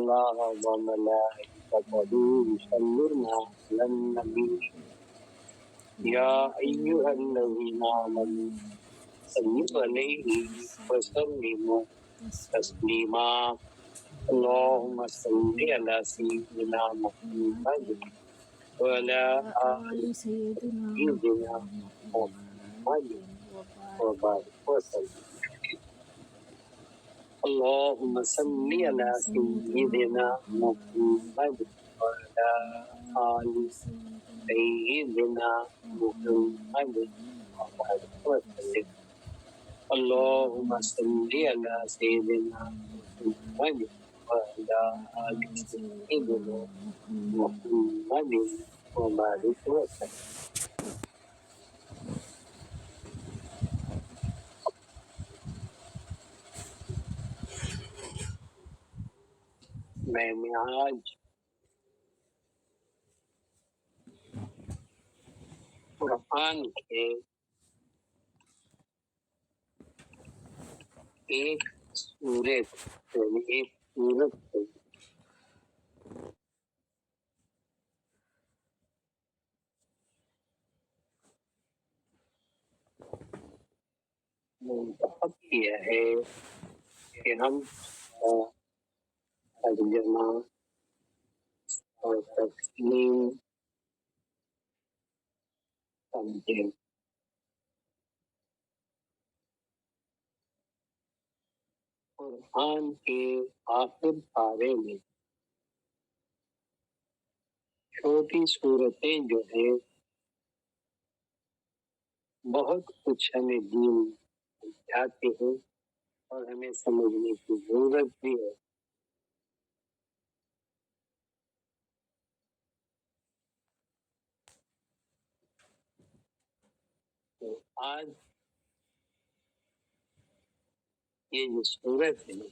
الله وملائكته يصلون على النبي يا أيها الذين آمنوا صلوا عليه وسلموا تسليما اللهم صل على سيدنا محمد وعلى آل سيدنا محمد وبارك وسلم اللهم صل على سيدنا محمد وعلى آل سيدنا محمد وبارك وسلم اللهم صل على سيدنا محمد وعلى آل سيدنا محمد وبارك وسلم میں آج قرآن کے ایک سورت یعنی ایک سورت کو منتخب کیا ہے کہ ہم ترجمہ اور تفسیر سمجھیں. قرآن کے آخر پارے میں چھوٹی صورتیں جو ہیں بہت کچھ ہمیں دین سمجھاتے ہیں اور ہمیں سمجھنے کی ضرورت بھی ہے. تو آج یہ جو صورت ہے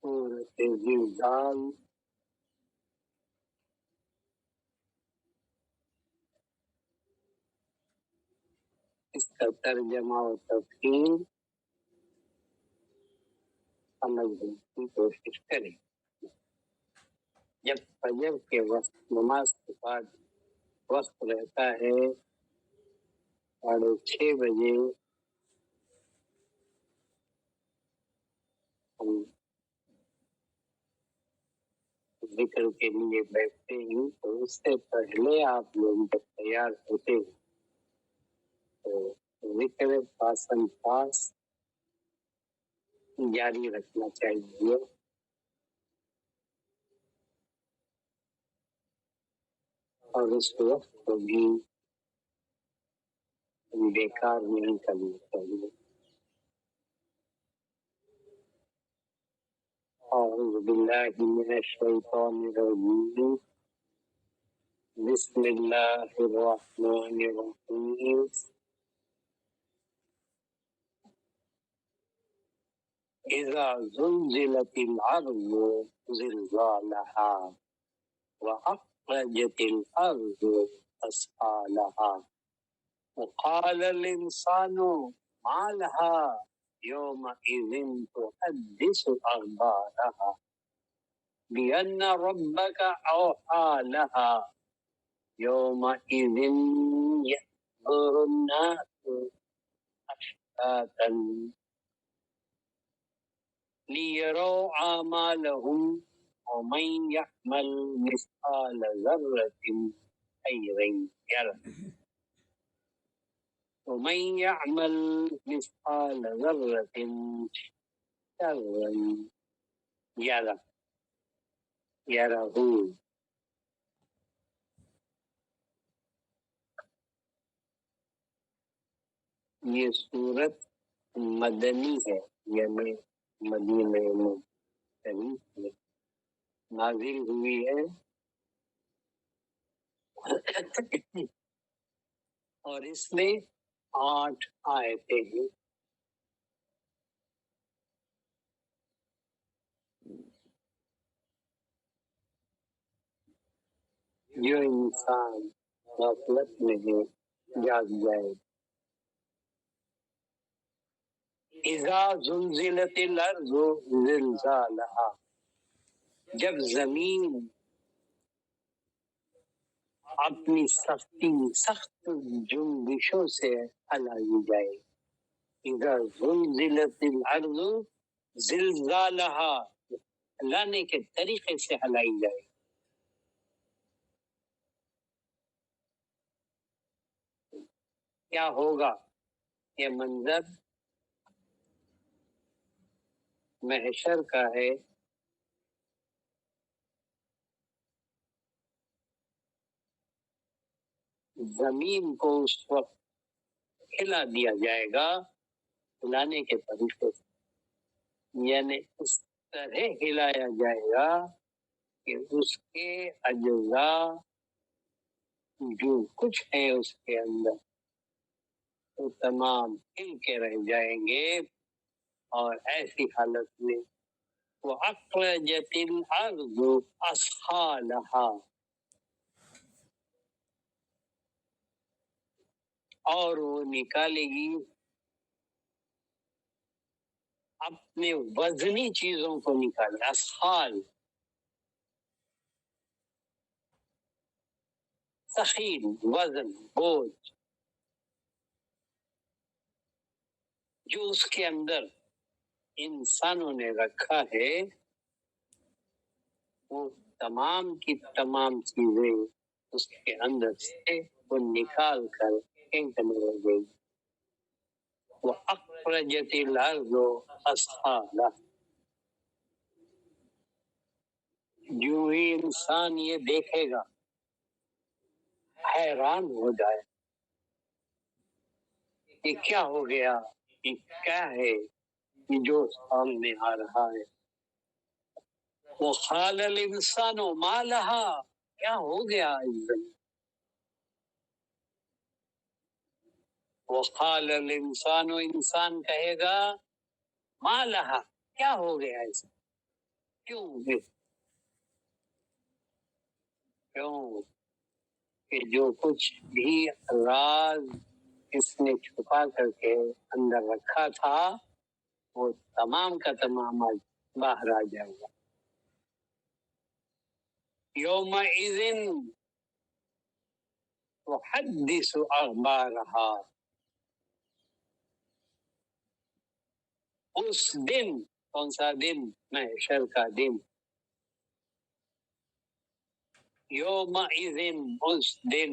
صورت زلزال، اس کا ترجمہ و تفسیر سمجھنے کی کوشش کریں. جب فجر کے وقت نماز کے بعد وقت رہتا ہے 6:30 بجے، ہم ذکر کے لیے بیٹھتے ہیں. تو اس سے پہلے آپ لوگ جب تیار ہوتے ہیں تو ذکر پاسن پاس جاری رکھنا چاہیے اور اس وقت کو بھی بیکار نہیں کرنا چاہیے. اعوذ باللہ من الشیطان الرجیم بسم اللہ الرحمن الرحیم اذا زلزلت الارض زلزالها واخرجت الارض اثقالها وقال الانسان ما لها يومئذ تحدث اخبارها بأن ربك اوحى لها يومئذ يحضر الناس اشتاتا ليروا أعمالهم ومن يعمل مثقال ذرة خيرا يره ومن يعمل مثقال ذرة شرا يره. یہ سورت مدنی ہے، یعنی مدینہ شریف میں نازل ہوئی ہے اور اس میں 8 آیتیں ہیں. جو انسان غفلت میں ہے جاگ جائے. اذا زلزلت الارض زلزالہا، جب زمین اپنی سخت جنبشوں سے ہلائی جائے. اذا زلزلت الارض زلزالہا، ہلانے کے طریقے سے ہلائی جائے. کیا ہوگا؟ یہ منظر محشر کا ہے. زمین کو اس وقت ہلا دیا جائے گا ہلانے کے طریقے سے، یعنی اس طرح ہلایا جائے گا کہ اس کے اجزاء جو کچھ ہے اس کے اندر وہ تمام ہل کے رہ جائیں گے. اور ایسی حالت میں وہ اخرجت الارض اثقالہا، اور وہ نکالے گی اپنے وزنی چیزوں کو نکالے. اثقال ثقیل، وزن، بوجھ، جو اس کے اندر انسانوں نے رکھا ہے وہ تمام کی تمام چیزیں اس کے اندر سے وہ نکال کر پھینکنے لگے گی. وہ اخرجت الارض اثقالہا، جو ہی انسان یہ دیکھے گا حیران ہو جائے کہ کیا ہو گیا، یہ کیا ہے یہ جو سامنے آ رہا ہے. وقال الانسان ما لہا، کیا ہو گیا اس زمین. وقال الانسان، انسان کہے گا ما لہا، کیا ہو گیا اس، کیوں کہ جو کچھ بھی راز اس نے چھپا کر کے اندر رکھا تھا وہ تمام کا تمام آج باہر آ جائے گا. یومئذ تحدث اخبارہا، اس دن، کون سا دن؟ محشر کا دن. یومئذ، اس دن،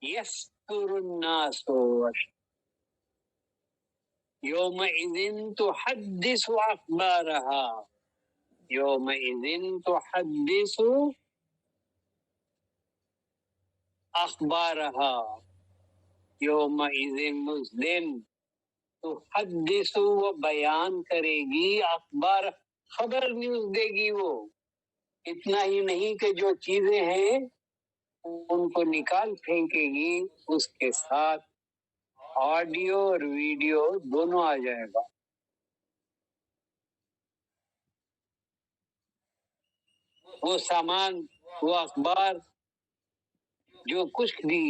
یستر الناس، یومئذ تحدث اخبارہا، یومئذ تحدث اخبارہا، یومئذ، اس دن، تحدث، وہ بیان کرے گی، اخبار، خبر نیوز دے گی. وہ اتنا ہی نہیں کہ جو چیزیں ہیں ان کو نکال پھینکے گی، اس کے ساتھ آڈیو اور ویڈیو دونوں آ جائے گا. وہ سامان، وہ اخبار، جو کچھ بھی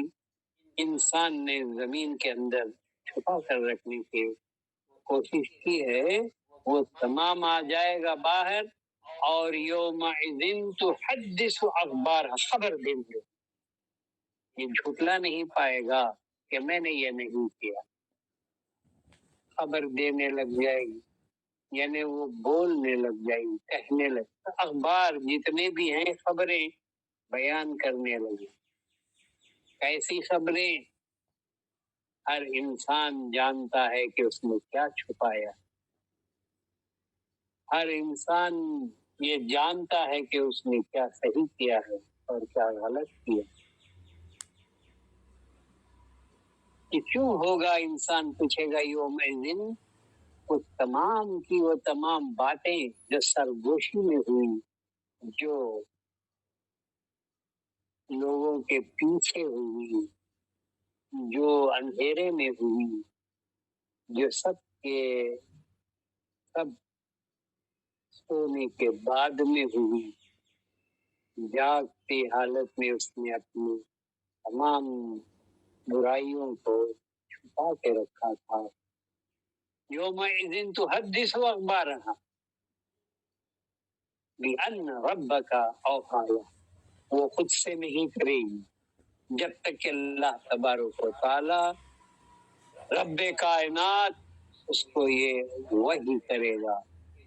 انسان نے زمین کے اندر چھپا کر رکھنے کی کوشش کی ہے وہ تمام آ جائے گا باہر. اور یومئذ تحدث اخبار، خبر دیں گے، یہ جھٹلا نہیں پائے گا کہ میں نے یہ نہیں کیا. خبر دینے لگ جائے گی، یعنی وہ بولنے لگ جائے گی، کہنے لگ، اخبار جتنے بھی ہیں خبریں بیان کرنے لگے. کیسی خبریں؟ ہر انسان جانتا ہے کہ اس نے کیا چھپایا. ہر انسان یہ جانتا ہے کہ اس نے کیا صحیح کیا ہے اور کیا غلط کیا. کہ کیوں ہوگا؟ انسان پوچھے گا یومئذ، وہ تمام کی وہ تمام باتیں جو سرگوشی میں ہوئی، جو لوگوں کے پیچھے ہوئی، جو اندھیرے میں ہوئی، جو سب کے سب سونے کے بعد میں ہوئی، جاگتی حالت میں اس نے اپنی تمام برائیوں کو چھپا کے رکھا تھا. یومئذ تحدث اخبارہا بأن ربک اوحی لہا، وہ خود سے نہیں کرے گی جب تک کہ اللہ تبارک و تعالی رب کائنات اس کو یہ وحی کرے گا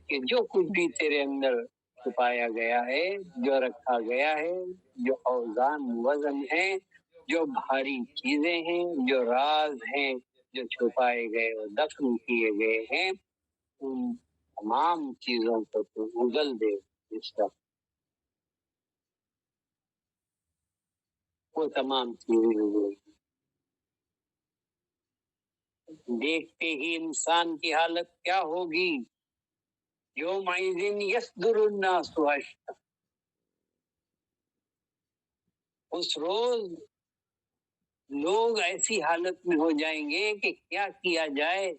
کہ جو کچھ بھی تیرے اندر چھپایا گیا ہے، جو رکھا گیا ہے، جو اوزان وزن ہے، جو بھاری چیزیں ہیں، جو راز ہیں، جو چھپائے گئے اور دفن کیے گئے ہیں، ان تمام چیزوں کو تو اگل دے اس وقت، وہ تمام چیزیں اگل دیکھتے ہی انسان کی حالت کیا ہوگی؟ یومئذ یصدر الناس اشتاتا، اس روز لوگ ایسی حالت میں ہو جائیں گے کہ کیا کیا جائے۔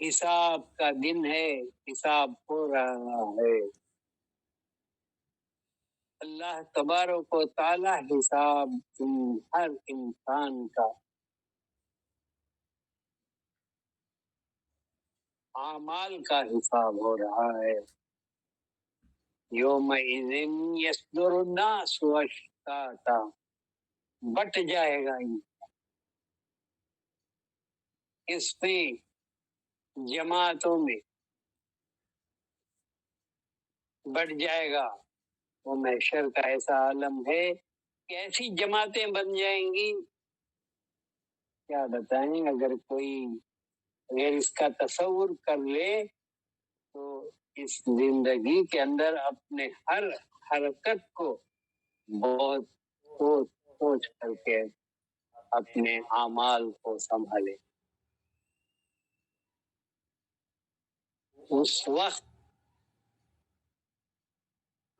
حساب کا دن ہے، حساب ہو رہا ہے، اللہ تبارک و تعالی حساب ہر انسان کا اعمال کا حساب ہو رہا ہے۔ یومئذ یصدر الناس اشتاتا، بٹ جائے گا اس میں جماعتوں میں، بٹ جائے گا۔ وہ محشر کا ایسا عالم ہے کہ ایسی جماعتیں بن جائیں گی، کیا بتائیں، اگر اس کا تصور کر لے تو اس زندگی کے اندر اپنے ہر حرکت کو بہت سوچ سوچ کر کے اپنے اعمال کو سنبھالے۔ اس وقت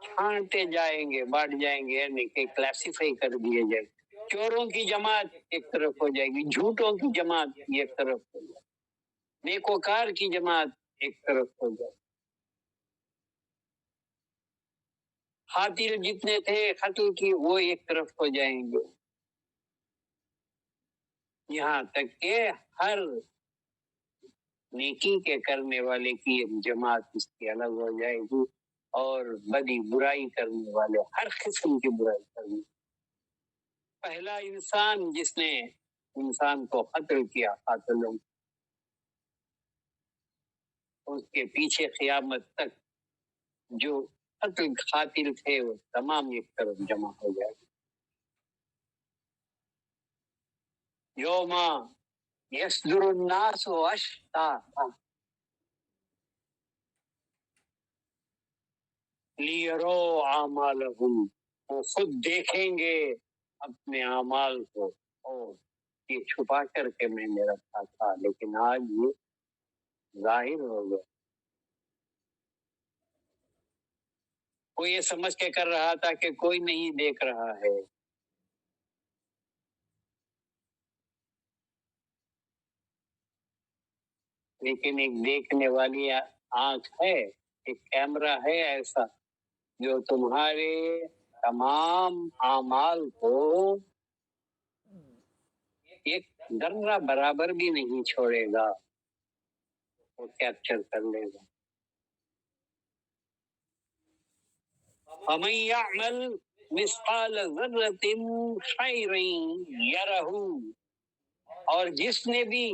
چھانٹے جائیں گے، بانٹ جائیں گے، یعنی کہ کلاسیفائی کر دیے جائیں گے۔ چوروں کی جماعت ایک طرف ہو جائے گی، جھوٹوں کی جماعت ایک طرف ہو جائے گی، نیکوکار کی جماعت ایک طرف ہو جائے گی، قاتل جتنے تھے قتل کی وہ ایک طرف ہو جائیں گے، یہاں تک کہ ہر نیکی کے کرنے والے کی ایک جماعت اس کی الگ ہو جائے گی، اور بدی برائی کرنے والے ہر قسم کی برائی کرنے، پہلا انسان جس نے انسان کو قتل کیا، قاتلوں، اس کے پیچھے قیامت تک جو قتل قاتل تھے وہ تمام ایک طرف جمع ہو جائے گے۔ یوم یصدر الناس اشتاتا لیروا اعمالهم، وہ خود دیکھیں گے اپنے اعمال کو، اور یہ چھپا کر کے میں نے رکھا تھا لیکن آج یہ ظاہر ہو گیا۔ وہ یہ سمجھ کے کر رہا تھا کہ کوئی نہیں دیکھ رہا ہے، لیکن ایک دیکھنے والی آنکھ ہے، ایک کیمرہ ہے ایسا جو تمہارے تمام اعمال کو ایک ذرہ برابر بھی نہیں چھوڑے گا، وہ کیپچر کر لے گا۔ فَمَن يَعْمَلْ مِثْقَالَ ذَرَّةٍ خَيْرًا يَرَهُ، اور جس نے بھی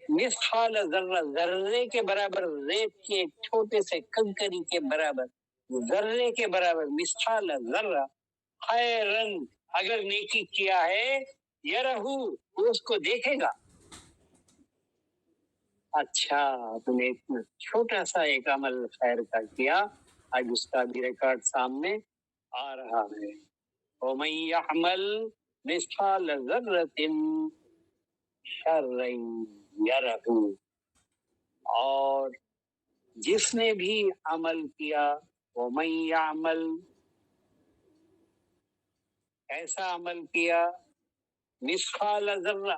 مثقال ذرہ، ذرے کے برابر، ریت کے چھوٹے سے کنکری کے برابر، ذرے کے برابر، مثقال ذرہ خیرن، اگر نیکی کیا ہے، یرہو، وہ اس کو دیکھے گا۔ اچھا، تم نے اتنا چھوٹا سا ایک عمل خیر کا کیا، آج اس کا بھی ریکارڈ سامنے آ رہا ہے۔ وَمَن يَعْمَلْ مِثْقَالَ ذَرَّةٍ شَرًّا يَرَهُ، اور جس نے بھی عمل کیا، وَمَن يَعْمَلْ، ایسا عمل کیا، مثقال ذرہ،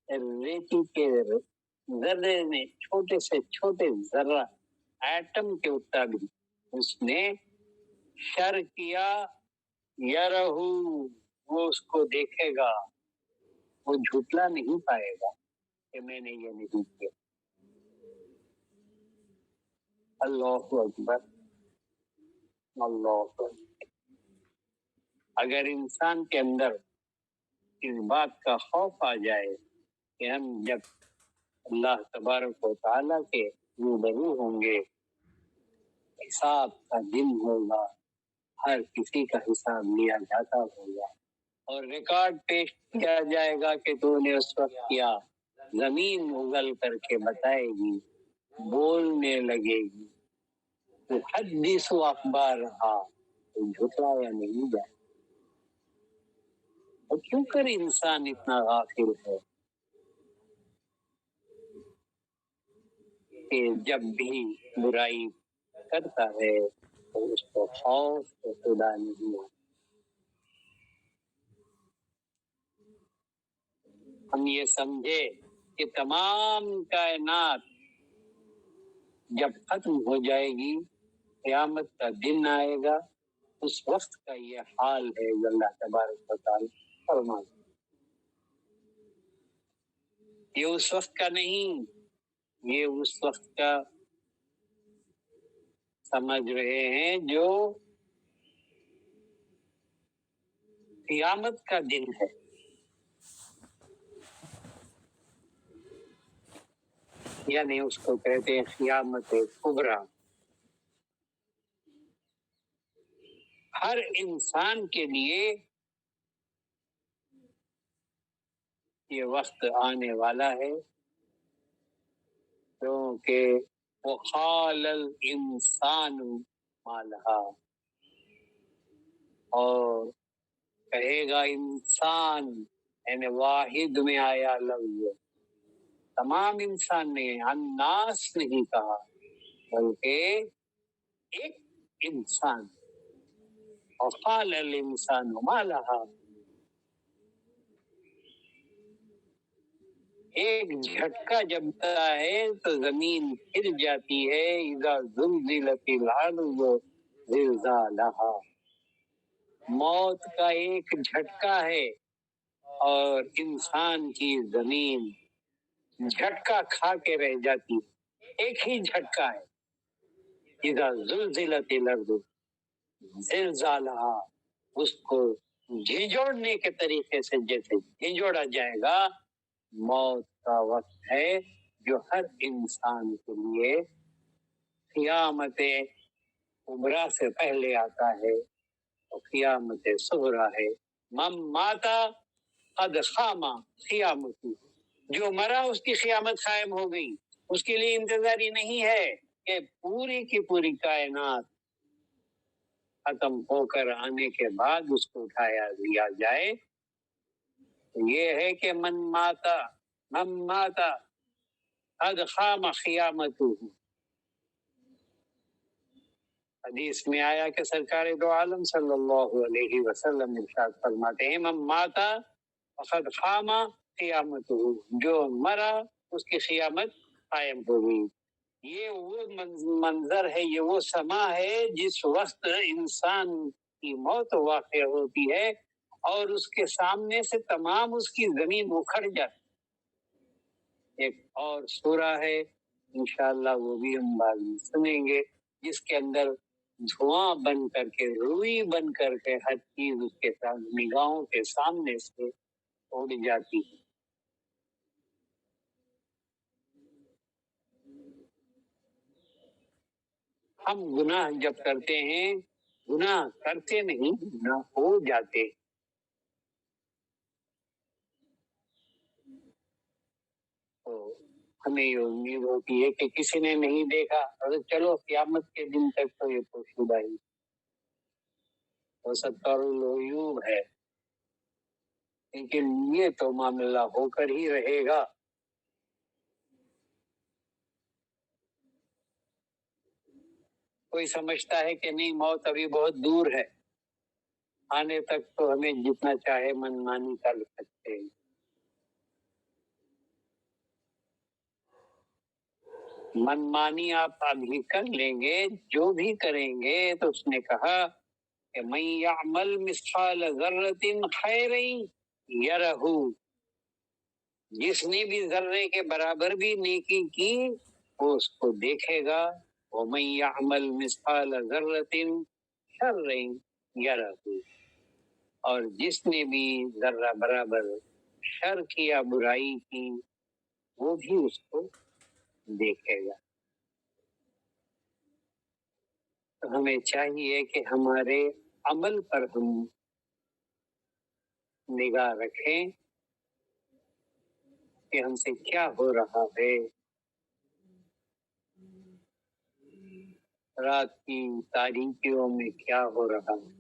ریتی کے ذرے میں چھوٹے سے چھوٹے ذرہ، ایٹم کے مطابق اس نے شر کیا، یرہو، وہ اس کو دیکھے گا، وہ جھٹلا نہیں پائے گا کہ میں نے یہ نہیں کیا۔ اللہ اکبر، اللہ اکبر۔ اگر انسان کے اندر اس بات کا خوف آ جائے کہ ہم جب اللہ تبارک و تعالیٰ کے روبرو ہوں گے، حساب کا دن ہوگا، ہر کسی کا حساب لیا جاتا ہوگا اور ریکارڈ پیش کیا جائے گا کہ تو نے اس وقت کیا، زمین اگل کر کے بتائے گی، بولنے لگے گی، تو حدیث و اخبار رہا، تو جھٹلایا نہیں جائے۔ اور کیوں کر انسان اتنا غافل ہے کہ جب بھی برائی کرتا ہے تو اس کو خوف تو خدا نہیں ہے۔ ہم یہ سمجھے کہ تمام کائنات جب ختم ہو جائے گی، قیامت کا دن آئے گا، اس وقت کا یہ حال ہے جو اللہ تبارک و تعالیٰ فرماتا ہے۔ یہ اس وقت کا نہیں، یہ اس وقت کا سمجھ رہے ہیں جو قیامت کا دن ہے۔ یعنی اس کو کہتے ہیں قیامت کبریٰ۔ ہر انسان کے لیے یہ وقت آنے والا ہے، کیونکہ وقال الانسان ما لہا، اور کہے گا انسان، یعنی واحد میں آیا لفظ، تمام انسان نے، الناس نہیں کہا بلکہ ایک انسان، وقال الانسان ما لہا، ایک جھٹکا جب آتا ہے تو زمین ہل جاتی ہے، اذا زلزلت الارض زلزالہا، موت کا ایک جھٹکا ہے اور انسان کی زمین جھٹکا کھا کے رہ جاتی ہے، ایک ہی جھٹکا ہے، اذا زلزلت الارض زلزالہا، اس کو جھنجھوڑنے کے طریقے سے جیسے جھنجھوڑا جائے گا، موت کا وقت ہے جو ہر انسان کے لیے قیامت کبریٰ سے پہلے آتا ہے، اور قیامت صغریٰ ہے۔ من ماتا قد خام قیامت، جو مرا اس کی قیامت قائم ہو گئی، اس کے لیے انتظاری نہیں ہے کہ پوری کی پوری کائنات ختم ہو کر آنے کے بعد اس کو اٹھایا لیا جائے۔ یہ ہے کہ من ماتا قد خام قیامت، حدیث میں آیا کہ سرکار دو عالم صلی اللہ علیہ وسلم ارشاد فرماتے ہیں، من ماتا فقد خام قیامت، جو مرا اس کی قیامت قائم ہو گئی۔ یہ وہ منظر ہے، یہ وہ سما ہے جس وقت انسان کی موت واقع ہوتی ہے اور اس کے سامنے سے تمام اس کی زمین اکھڑ جاتی۔ ایک اور سورہ ہے، انشاءاللہ وہ بھی ہم بعد میں سنیں گے، جس کے اندر دھواں بن کر کے، روئی بن کر کے ہر چیز اس کے ساتھ نگاہوں کے سامنے سے اڑ جاتی ہے۔ ہم گناہ جب کرتے ہیں، گناہ کرتے نہیں، گناہ ہو جاتے، تو ہمیں یہ امید ہوتی ہے کہ کسی نے نہیں دیکھا، اور چلو قیامت کے دن تک تو یہ پوشیدہ ہی وہ ستر العیوب ہے، لیکن یہ تو معاملہ ہو کر ہی رہے گا۔ کوئی سمجھتا ہے کہ نہیں، موت ابھی بہت دور ہے، آنے تک تو ہمیں جتنا چاہے من مانی کر سکتے ہیں۔ من مانی آپ ابھی کر لیں گے، جو بھی کریں گے، تو اس نے کہا کہ من یعمل مثقال ذرۃ خیرا یرہ، جس نے بھی ذرے کے برابر بھی نیکی کی وہ اس کو دیکھے گا، ومن یعمل مثقال ذرۃ شرا یرہ، اور جس نے بھی ذرہ برابر شر کیا، برائی کی، وہ بھی اس کو دیکھے گا۔ تو ہمیں چاہیے کہ ہمارے عمل پر ہم نگاہ رکھیں کہ ہم سے کیا ہو رہا ہے، رات کی تاریکیوں میں کیا ہو رہا ہے،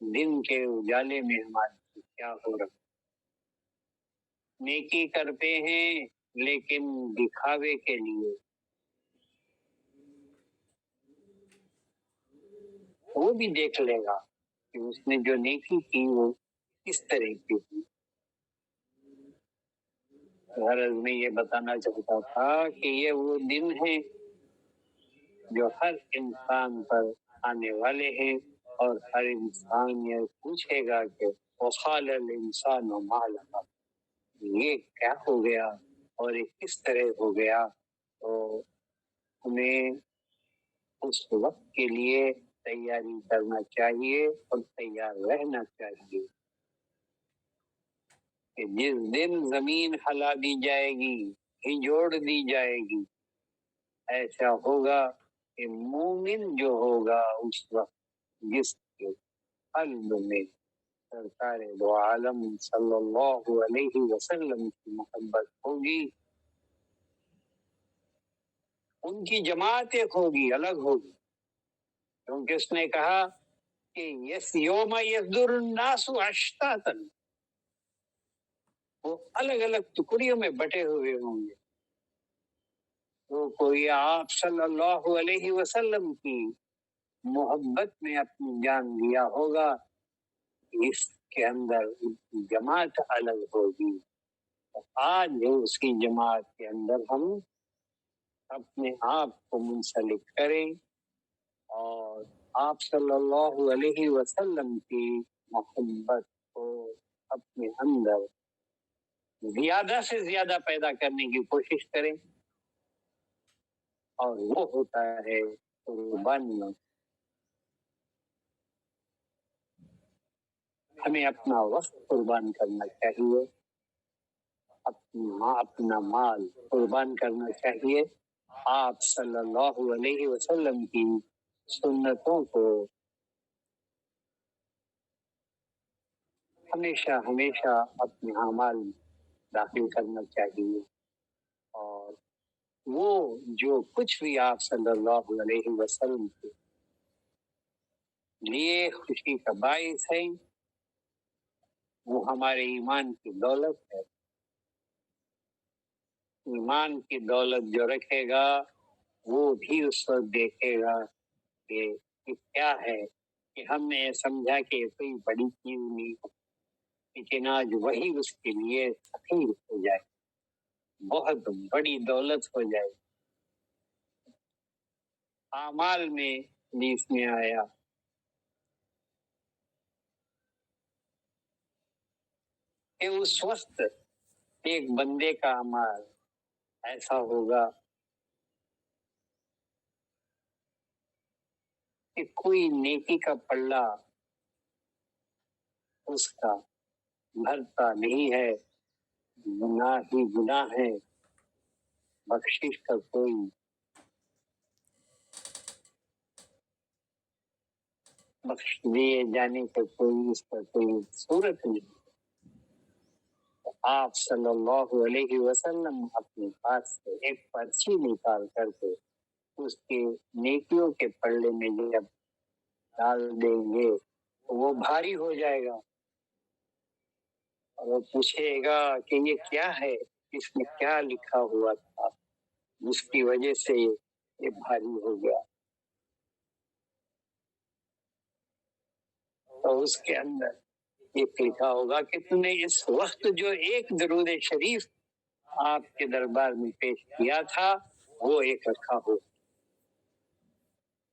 دن کے اجالے میں ہمارے سے کیا ہو رہا ہے۔ نیکی کرتے ہیں لیکن دکھاوے کے لیے، وہ بھی دیکھ لے گا کہ اس نے جو نیکی کی وہ کس طرح کی تھی۔ غرض میں یہ بتانا چاہتا تھا کہ یہ وہ دن ہیں جو ہر انسان پر آنے والے ہیں، اور ہر انسان یہ پوچھے گا کہ وقال الانسان ما لہا، یہ کیا ہو گیا اور یہ کس طرح ہو گیا۔ تو ہمیں اس وقت کے لیے تیاری کرنا چاہیے اور تیار رہنا چاہیے کہ جس دن زمین ہلا دی جائے گی، ہجوڑ دی جائے گی، ایسا ہوگا کہ مومن جو ہوگا اس وقت جس کے قلب میں سرکار دو عالم صلی اللہ علیہ وسلم کی محبت ہوگی، ان کی جماعت ایک ہوگی، الگ ہوگی، کیونکہ اس نے کہا کہ یس یوم یصدر الناس اشتاتا، وہ الگ الگ ٹکڑیوں میں بٹے ہوئے ہوں گے۔ تو کوئی آپ صلی اللہ علیہ وسلم کی محبت میں اپنی جان دیا ہوگا، اس کے اندر جماعت الگ ہوگی۔ آج اس کی جماعت کے اندر ہم اپنے آپ کو منسلک کریں اور آپ صلی اللہ علیہ وسلم کی محبت کو اپنے اندر زیادہ سے زیادہ پیدا کرنے کی کوشش کریں، اور وہ ہوتا ہے قربان۔ ہمیں اپنا وقت قربان کرنا چاہیے، اپنا مال قربان کرنا چاہیے، آپ صلی اللہ علیہ وسلم کی سنتوں کو ہمیشہ ہمیشہ اپنے اعمال میں داخل کرنا چاہیے، اور وہ جو کچھ بھی آپ صلی اللہ علیہ وسلم کے لیے خوشی کا باعث ہے، وہ ہمارے ایمان کی دولت ہے۔ ایمان کی دولت جو رکھے گا وہ بھی اس وقت دیکھے گا کہ یہ کیا ہے، کہ ہم نے سمجھا کہ یہ کوئی بڑی چیز نہیں، لیکن آج وہی اس کے لیے تقریر ہو جائے، بہت بڑی دولت ہو جائے۔ اعمال میں حدیث میں آیا کہ اس وقت ایک بندے کا اعمال ایسا ہوگا کہ کوئی نیکی کا پلہ اس کا بھرتا نہیں ہے، گناہ ہی گناہ ہے، بخشش کا کوئی بخش دیے جانے کا کوئی اس کا کوئی صورت نہیں۔ آپ صلی اللہ علیہ وسلم اپنے پاس سے ایک پرچی نکال کر کے اس کے نیکیوں کے پلے میں جب ڈال دیں گے تو وہ بھاری ہو جائے گا، اور وہ پوچھے گا کہ یہ کیا ہے، اس میں کیا لکھا ہوا تھا جس کی وجہ سے یہ بھاری ہو گیا۔ تو اس کے اندر یہ لکھا ہوگا کہ تم نے اس وقت جو ایک درود شریف آپ کے دربار میں پیش کیا تھا وہ ایک رکھا ہو،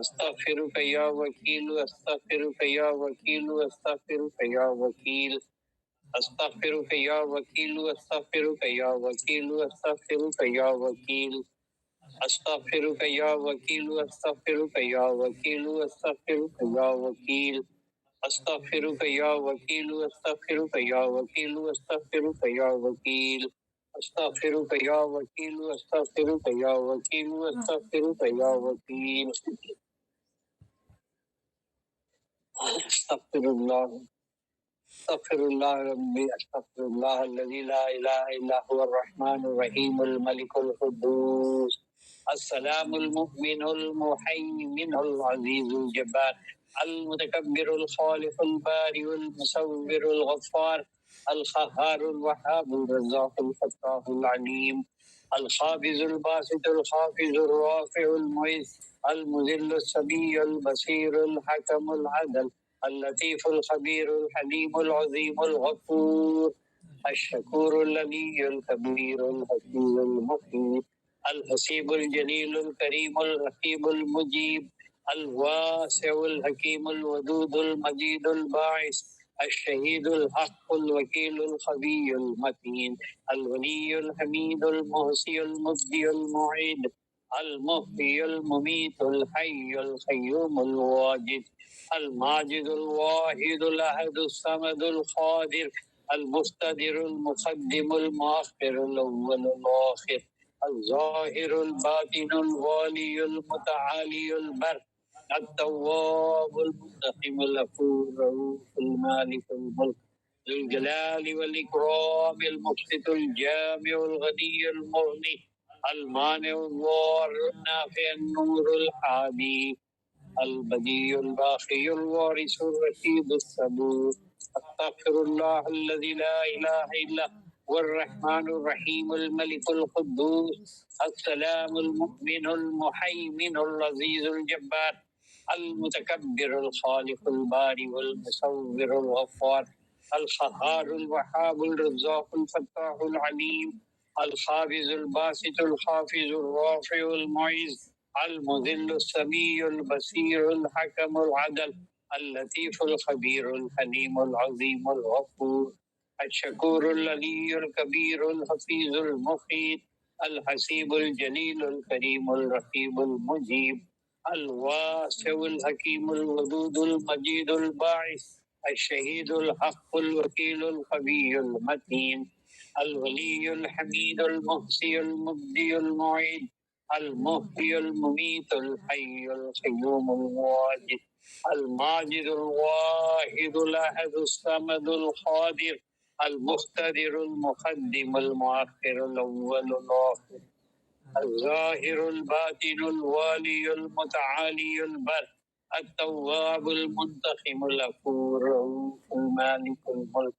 استغفرك يا وكيل استغفرك يا وكيل استغفرك يا وكيل استغفرك يا وكيل استغفرك يا وكيل استغفرك يا وكيل استغفرك يا وكيل استغفرك يا وكيل استغفرك يا وكيل استغفرك يا وكيل استغفرك يا وكيل استغفرك يا وكيل استغفرك يا وكيل استغفرك يا وكيل استغفرك يا وكيل استغفر الله استغفر الله ربي استغفر الله الذي لا اله الا هو الرحمن الرحيم الملك القدوس السلام المؤمن المهيمن العزيز الجبار المتكبر الخالق البارئ المصور الغفار القهار الوهاب الرزاق الفتاح العليم القابض الباسط الخافض الرافع المعز المذل السميع البصير الحكم العدل اللطيف الخبير الحليم العظيم الغفور الشكور الغني الكبير الحفيظ المقيت الحسيب الجليل الكريم الرقيب المجيب الواسع الحكيم الودود المجيد الباعث الشهيد الحق الوكيل الخبي المتين الولي الحميد المحصي المبدي المعيد المحيي المميت الحي القيوم الواجد الماجد الواحد الأحد الصمد القادر المقتدر المقدم المؤخر الأول الآخر الظاهر الباطن الوالي المتعالي البر التواب المنتقم الغفور الرؤوف المالك الملك ذو الجلال والإكرام المقسط الجامع الغني المغني المانع الضار النافع النور الحادي البديع الباقي الوارث الرشيد الصبور استغفر الله الذي لا اله الا هو الرحمن الرحيم الملك القدوس السلام المؤمن المهيمن العزيز الجبار المتكبر الخالق البارئ المصور الغفار القهار الوهاب الرزاق الفتاح العليم القابض الباسط الخافض الرافع المعز المذل السميع البصير الحكم العدل اللطيف الخبير الحليم العظيم الغفور الشكور العلي الكبير الحفيظ المقيت الحسيب الجليل الكريم الرقيب المجيب الواسع الحكيم الودود المجيد الباعث الشهيد الحق الوكيل الخبي المتين الولي الحميد المحصي المبدي المعيد المحيي المميت الحي القيوم الواجد الماجد الواحد الأحد الصمد القادر المقتدر المقدم المؤخر الأول الآخر الظاهر الباطن الوالي المتعالي البر التواب المنتقم الغفور الرؤوف المالك الملك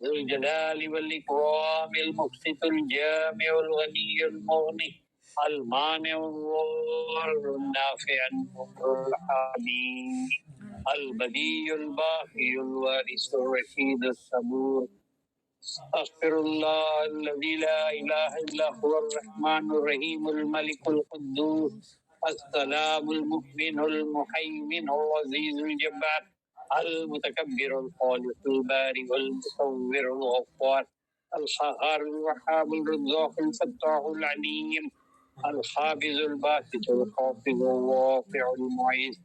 ذو الجلال والإكرام المقسط الجامع الغني المغني المانع الضار النافع النور الحميد البديع الباقي الوارث الرشيد الصبور استغفر الله الذي لا اله الا هو الرحمن الرحيم الملك القدوس السلام المؤمن المهيمن العزيز الجبار المتكبر الخالق البارئ المصور الغفار القهار الوهاب الرزاق الفتاح العليم القابض الباسط الخافض الرافع المعز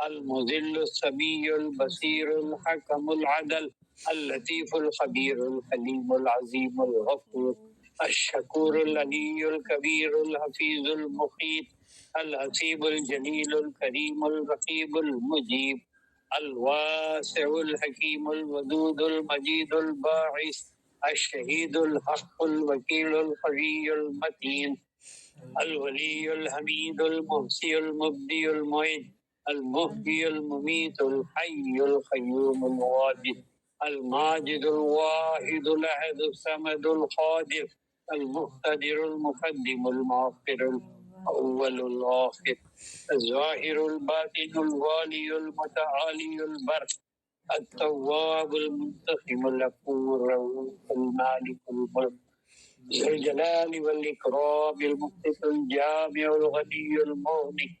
المذل السميع البصير الحكم العدل اللطيف الخبير الحليم العظيم الغفور الشكور الغني الكبير الحفيظ المقيت الحسيب الجليل الكريم الرقيب المجيب الواسع الحكيم الودود المجيد الباعث الشهيد الحق الوكيل القوي المتين الولي الحميد المحصي المبدي المعيد المحيي المميت الحي القيوم الواجد الماجد الواحد الأحد الصمد القادر المقتدر المقدم المؤخر الأول الآخر الظاهر الباطن الوالي المتعالي البر التواب المنتقم الغفور الرؤوف المالك الملك ذو الجلال والإكرام المقسط الجامع الغني المغني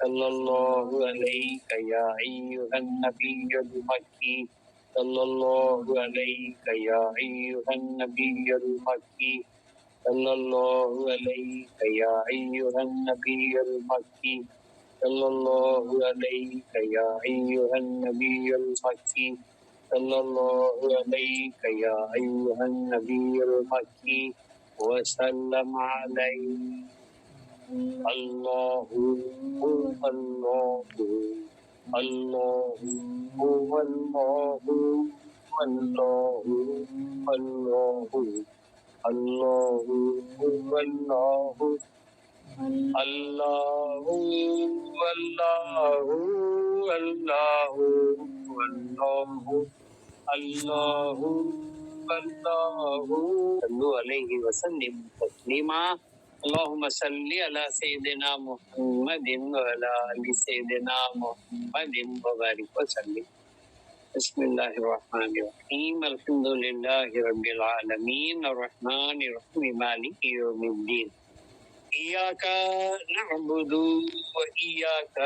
صلی اللہ علیہ یا ایھا النبی المکی صلی اللہ علیہ یا ایھا النبی المکی صلی اللہ علیہ یا ایھا النبی المکی صلی اللہ علیہ یا ایھا النبی المکی صلی اللہ علیہ یا ایھا النبی المکی وسلم علیہ اللہ اللہ اللہ اللہ اللہ اللہ اللہ اللہ اللہ اللہ اللہ صلو علیہ وسلم تسلیما اللهم صل على سيدنا محمد وعلى آل سيدنا محمد وبارك وسلم بسم الله الرحمن الرحيم الحمد لله رب العالمين الرحمن الرحيم مالك يوم الدين إياك نعبد وإياك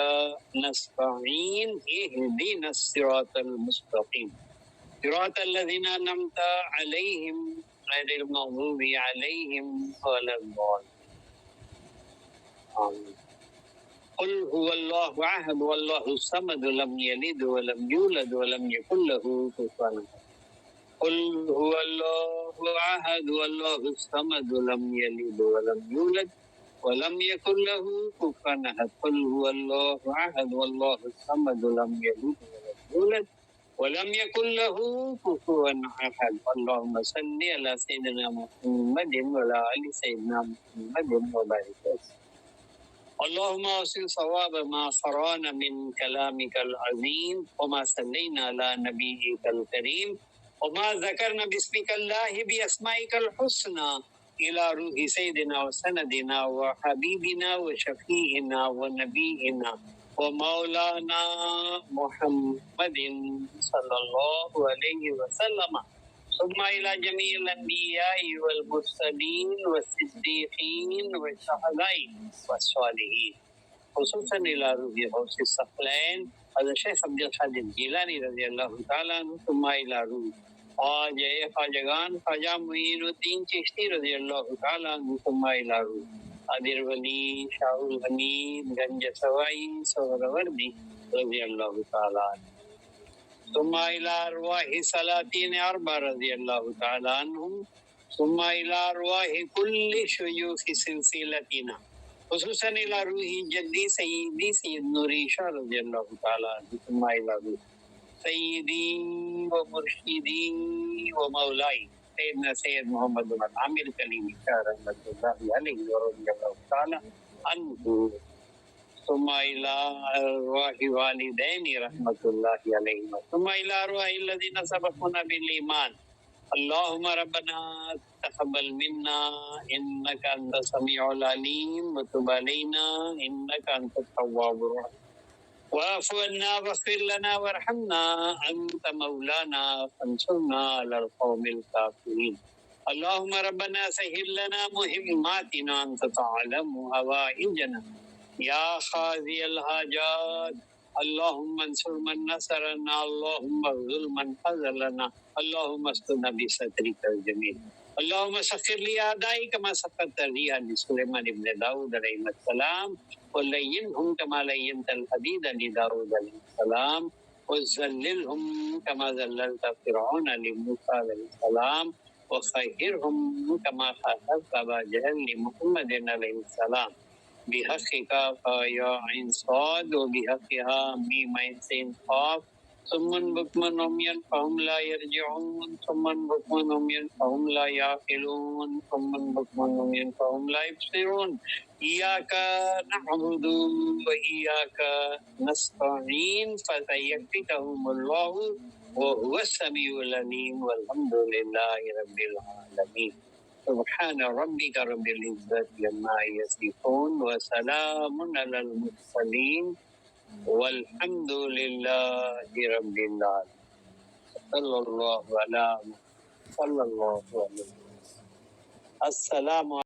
نستعين اهدنا الصراط المستقيم صراط الذين أنعمت عليهم غير المغضوب عليهم ولا الضالين قل هو الله احد والله الصمد لم يلد ولم يولد ولم يكن له كفوا احد قل هو الله احد والله الصمد لم يلد ولم يولد ولم يكن له كفوا احد قل هو الله احد والله الصمد لم يلد ولم يولد ولم يكن له كفوا احد اللهم صل على سيدنا محمد وعلى ال سيدنا محمد وبارك وسلم اللهم اوصل صواب ما قرانا من كلامك العظيم وما صلينا على نبيك الكريم وما ذكرنا باسمك الله باسمائك الحسنى الى روح سيدنا وسندنا وحبيبنا وشفيعنا ونبينا ومولانا محمد صلى الله عليه وسلم ثم إلى جميع الأنبياء والمرسلين والصديقين والشهداء والصالحين خصوصا إلى روح غوث الثقلين حضرت شیخ عبد القادر جیلانی رضی اللہ تعالیٰ عنہ ثم إلى روح خواجہ خواجگان خواجہ معین الدین چشتی رضی اللہ تعالیٰ عنہ ثم إلى روح قادر ولی شاہ الحمید گنج سوائی سہروردی رضی اللہ تعالیٰ عنہ ثم إلى أرواح سلاطين أربعة رضي الله تعالى عنهم ثم إلى أرواح كل شيوخ سلسلتنا خصوصا إلى روح جدي سيدي سيد نوري شاه رضي الله تعالى عنه ثم إلى روح سيدي ومرشدي ومولاي سيدنا سيد محمد بن عامر كليم شاه رحمة الله عليه ورضي الله تعالى عنه ثم إلى أرواح والدين رحمة الله عليهم ثم إلى أرواح الذين سبقونا بالإيمان اللهم ربنا تقبل منا إنك أنت السميع العليم وتب علينا إنك أنت التواب الرحيم واعف عنا واغفر لنا وارحمنا أنت مولانا فانصرنا على القوم الكافرين اللهم ربنا سهل لنا مهماتنا أنت تعلم هوائجنا یا قاضی الحاجات اللهم انصر من نصرنا اللهم اغفر من خذلنا اللهم استرنا بسترك الجميل اللهم سخر لي اعدائي كما سخرت الريح لسليمان بن داود عليه السلام ولينهم كما لينت الحديد لداود عليه السلام وذللهم كما ذللت فرعون لموسى عليه السلام وخيرهم كما خيرت ابا جهل لمحمد عليه السلام بحقك يا عين صاد وبحقها ميم عين سين قاف ثم بكم عميا فهم لا يرجعون ثم بكم عميا فهم لا يعقلون ثم بكم عميا فهم لا يبصرون إياك نعبد وإياك نستعين فسيكفيكهم الله وهو السميع العليم والحمد لله رب العالمين سبحان ربك رب العزة عما يصفون وسلام على المرسلين والحمد لله رب العالمين صلى الله عليه وسلم السلام